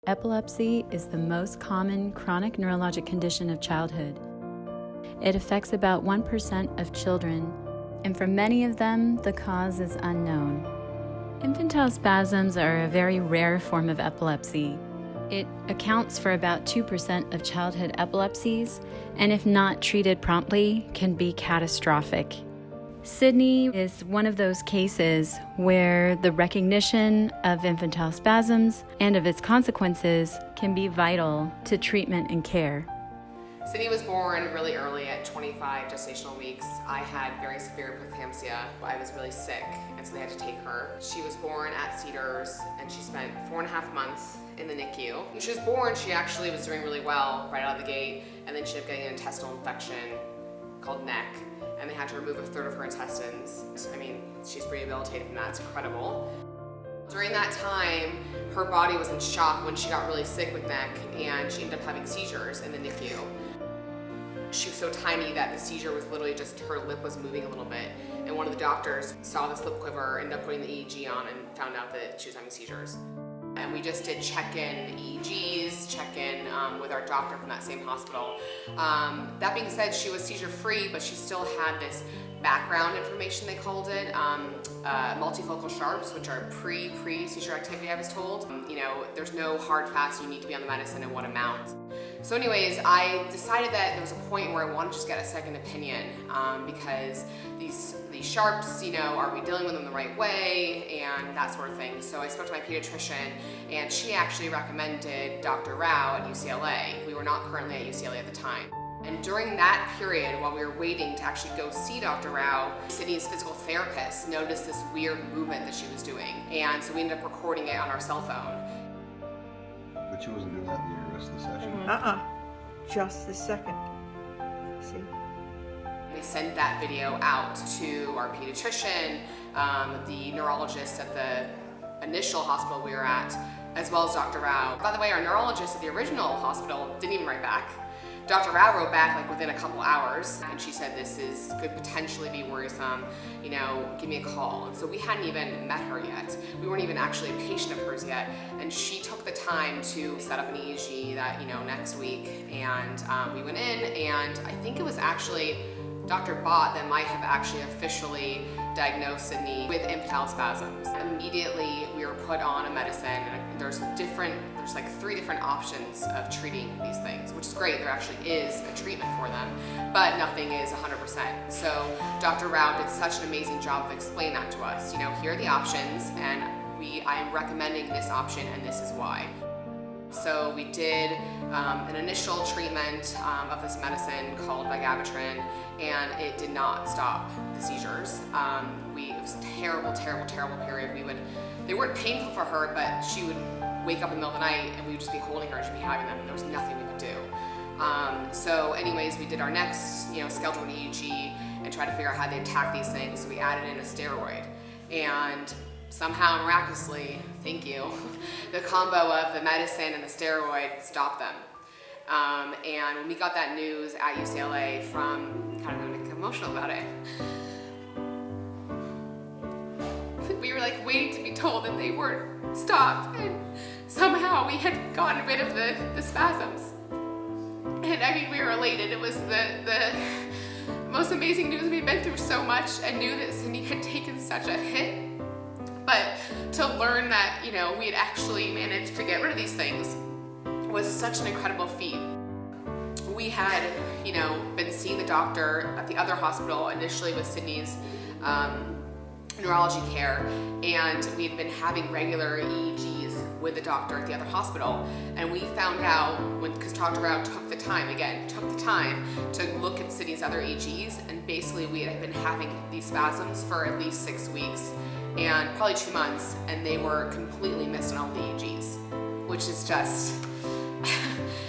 Epilepsy is the most common chronic neurologic condition of childhood. It affects about 1% of children, and for many of them, the cause is unknown. Infantile spasms are a very rare form of epilepsy. It accounts for about 2% of childhood epilepsies, and if not treated promptly, can be catastrophic. Sydney is one of those cases where the recognition of infantile spasms and of its consequences can be vital to treatment and care. Sydney was born really early at 25 gestational weeks. I had very severe preeclampsia. I was really sick, and so they had to take her. She was born at Cedars, and she spent 4.5 months in the NICU. When she was born, she actually was doing really well right out of the gate, and then she ended up getting an intestinal infection called NEC, and they had to remove 1/3 of her intestines. I mean, she's rehabilitated from that. It's incredible. During that time, her body was in shock when she got really sick with NEC, and she ended up having seizures in the NICU. She was so tiny that the seizure was literally just her lip was moving a little bit, and one of the doctors saw this lip quiver, ended up putting the EEG on, and found out that she was having seizures. And we just did check-in EEGs, check-in with our doctor from that same hospital. That being said, she was seizure-free, but she still had this background information, they called it, multifocal sharps, which are pre-seizure activity, I was told. There's no hard fast, you need to be on the medicine and what amount. So anyways, I decided that there was a point where I wanted to just get a second opinion because these sharps, are we dealing with them the right way and that sort of thing. So I spoke to my pediatrician, and she actually recommended Dr. Rao at UCLA. We were not currently at UCLA at the time. And during that period, while we were waiting to actually go see Dr. Rao, Sydney's physical therapist noticed this weird movement that she was doing. And so we ended up recording it on our cell phone. But she wasn't doing that the rest of the session? Just the second. See? We sent that video out to our pediatrician, the neurologist at the initial hospital we were at, as well as Dr. Rao. By the way, our neurologist at the original hospital didn't even write back. Dr. Rao wrote back within a couple hours, and she said this could potentially be worrisome, give me a call. And so we hadn't even met her yet. We weren't even actually a patient of hers yet, and she took the time to set up an EEG that, next week, and we went in, and I think it was actually Dr. Bott that might have actually officially diagnosed Sydney with infantile spasms. Immediately we were put on a medicine, and there's like 3 different options of treating these things, which is great. There actually is a treatment for them, but nothing is 100%. So Dr. Rao did such an amazing job of explaining that to us. Here are the options, and I'm recommending this option, and this is why. So we did an initial treatment of this medicine called vigabatrin, and it did not stop the seizures. It was a terrible period. They weren't painful for her, but she would wake up in the middle of the night, and we would just be holding her, and she'd be having them, and there was nothing we could do. So anyways, we did our next, scheduled EEG and tried to figure out how they attack these things. So we added in a steroid, and somehow, miraculously, thank you, the combo of the medicine and the steroid stopped them. And when we got that news at UCLA from, kind of gonna get emotional about it, we were like waiting to be told that they weren't stopped, and somehow we had gotten rid of the spasms. And I mean, we were elated. It was the most amazing news. We'd been through so much and knew that Sydney had taken such a hit. But to learn that, we had actually managed to get rid of these things was such an incredible feat. We had, been seeing the doctor at the other hospital initially with Sydney's neurology care, and we had been having regular EEGs with the doctor at the other hospital, and we found out because Dr. Rao took the time to look at Sydney's other EEGs, and basically we had been having these spasms for at least 6 weeks and probably 2 months, and they were completely missed on all the EEGs, which is just,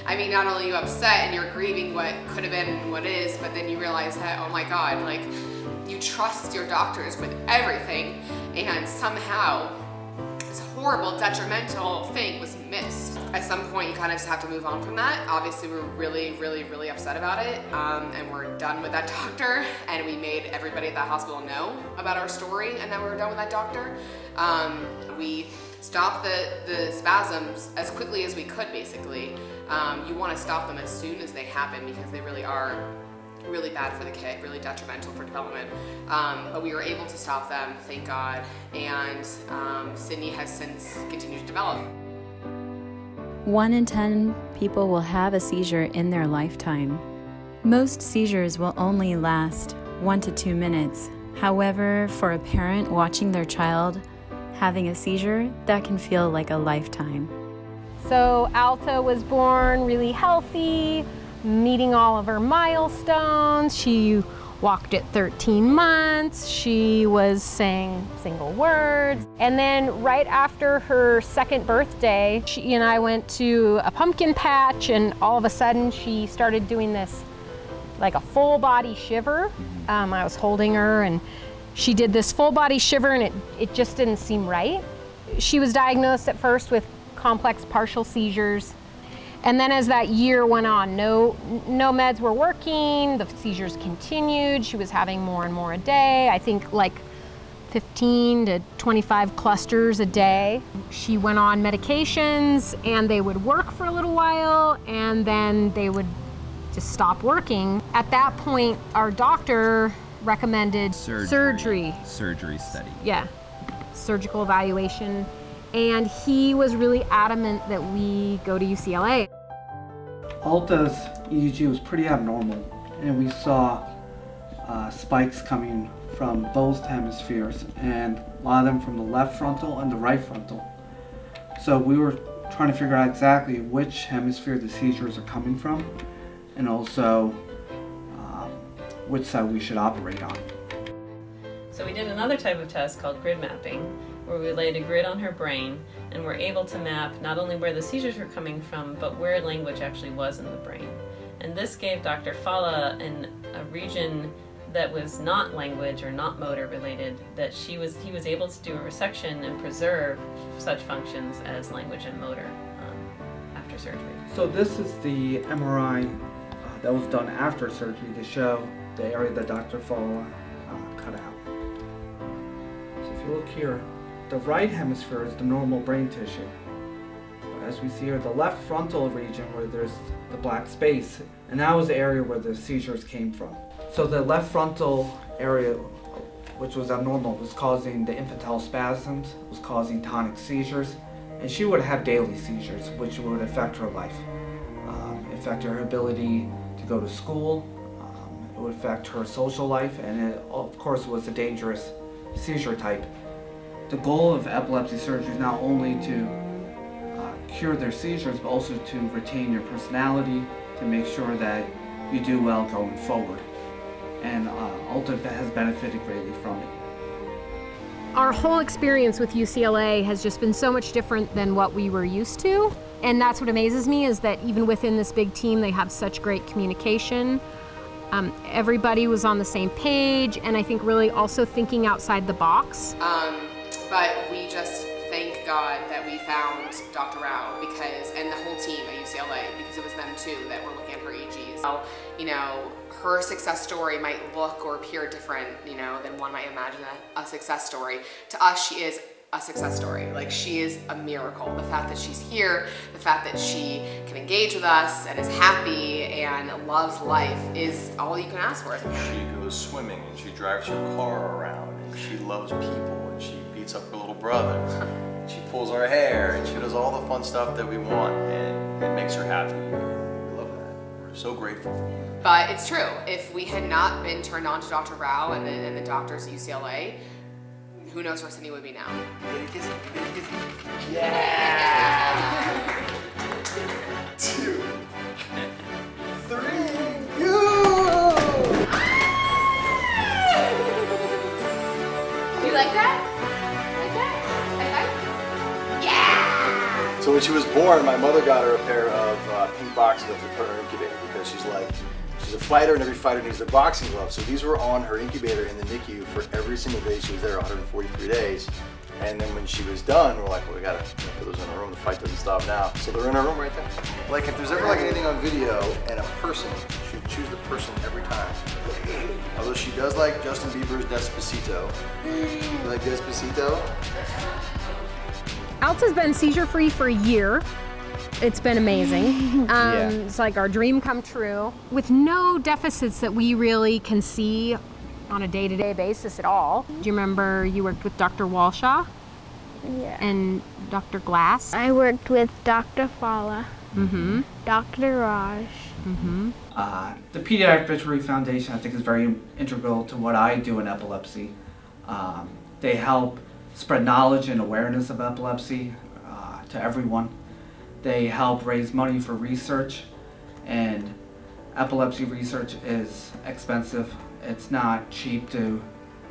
I mean, not only are you upset and you're grieving what could have been and what is, but then you realize that, oh my God, you trust your doctors with everything, and somehow this horrible detrimental thing was missed. At some point, you kind of just have to move on from that. Obviously, we were really upset about it, and we're done with that doctor, and we made everybody at that hospital know about our story and that we were done with that doctor. We stop the spasms as quickly as we could, basically. You want to stop them as soon as they happen because they really are really bad for the kid, really detrimental for development. But we were able to stop them, thank God, and Sydney has since continued to develop. 1 in 10 people will have a seizure in their lifetime. Most seizures will only last 1 to 2 minutes. However, for a parent watching their child having a seizure, that can feel like a lifetime. So Alta was born really healthy, meeting all of her milestones. She walked at 13 months. She was saying single words. And then right after her second birthday, she and I went to a pumpkin patch, and all of a sudden she started doing this like a full body shiver. I was holding her and she did this full body shiver, and it just didn't seem right. She was diagnosed at first with complex partial seizures. And then as that year went on, no meds were working, the seizures continued, she was having more and more a day, I think like 15 to 25 clusters a day. She went on medications and they would work for a little while and then they would just stop working. At that point, our doctor recommended surgery. Surgery study. Yeah, surgical evaluation. And he was really adamant that we go to UCLA. Alta's EEG was pretty abnormal, and we saw spikes coming from both hemispheres, and a lot of them from the left frontal and the right frontal. So we were trying to figure out exactly which hemisphere the seizures are coming from, and also which side we should operate on. So we did another type of test called grid mapping, where we laid a grid on her brain and were able to map not only where the seizures were coming from, but where language actually was in the brain. And this gave Dr. Fala a region that was not language or not motor related, that he was able to do a resection and preserve such functions as language and motor after surgery. So this is the MRI that was done after surgery to show the area that Dr. Fala cut out. So if you look here, the right hemisphere is the normal brain tissue. But as we see here, the left frontal region where there's the black space, and that was the area where the seizures came from. So the left frontal area, which was abnormal, was causing the infantile spasms, was causing tonic seizures, and she would have daily seizures, which would affect her life. Affect her ability to go to school, it would affect her social life, and it, of course, was a dangerous seizure type. The goal of epilepsy surgery is not only to cure their seizures, but also to retain your personality, to make sure that you do well going forward. And Alta has benefited greatly from it. Our whole experience with UCLA has just been so much different than what we were used to. And that's what amazes me, is that even within this big team, they have such great communication. Everybody was on the same page, and I think really also thinking outside the box. But we just thank God that we found Dr. Rao and the whole team at UCLA, because it was them too that were looking at her EEGs. So, you know, her success story might look or appear different, you know, than one might imagine a success story. To us, she is a success story. Like, she is a miracle. The fact that she's here, the fact that she can engage with us and is happy and loves life is all you can ask for as a parent. She goes swimming and she drives her car around and she loves people and she beats up her little brother. She pulls our hair and she does all the fun stuff that we want, and it makes her happy. We love that. We're so grateful for her. But it's true. If we had not been turned on to Dr. Rao and the doctors at UCLA, who knows where Sydney would be now. Yeah! 2, 3, go! You like that? Like that? Yeah! So when she was born, my mother got her a pair of pink boxing gloves to put in her incubator, because she's a fighter, and every fighter needs their boxing gloves. So these were on her incubator in the NICU for every single day she was there, 143 days. And then when she was done, we're like, well, we gotta put those in her room. The fight doesn't stop now. So they're in her room right there. Like, if there's ever like anything on video and a person, she would choose the person every time. Although she does like Justin Bieber's Despacito. You like Despacito? Alta's been seizure-free for a year. It's been amazing. It's like our dream come true. With no deficits that we really can see on a day-to-day basis at all. Do you remember you worked with Dr. Walshaw? Yeah. And Dr. Glass? I worked with Dr. Fala, Dr. Raj. The Pediatric Victory Foundation, I think, is very integral to what I do in epilepsy. They help spread knowledge and awareness of epilepsy to everyone. They help raise money for research, and epilepsy research is expensive. It's not cheap to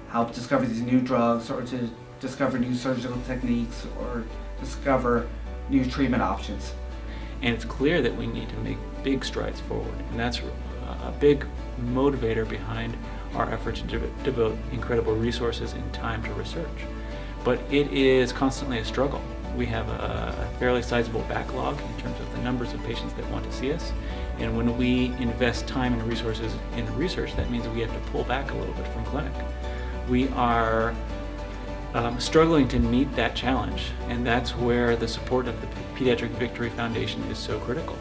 help discover these new drugs or to discover new surgical techniques or discover new treatment options. And it's clear that we need to make big strides forward, and that's a big motivator behind our efforts to devote incredible resources and time to research. But it is constantly a struggle. We have a fairly sizable backlog in terms of the numbers of patients that want to see us, and when we invest time and resources in research, that means we have to pull back a little bit from clinic. We are struggling to meet that challenge, and that's where the support of the Pediatric Victory Foundation is so critical.